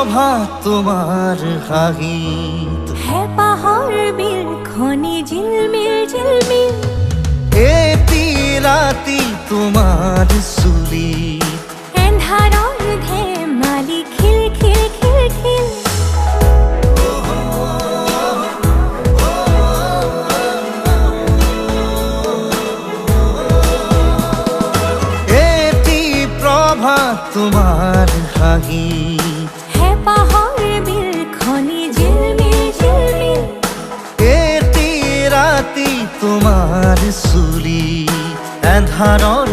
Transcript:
প্রভাত তোমার হাগিত, হে পাহাড় বিল খনি ঝিলমিল ঝিলমিল, এটি রাতি তোমার চুলি, এন্ধাৰৰ ধেমালি খিল খিল খিল খিল। এটি প্রভাত তোমার হাগিত, হে পাহাড় বিল খনি ঝিলমিল ঝিলমিল, এটি রাতি তোমার চুলি, এন্ধাৰৰ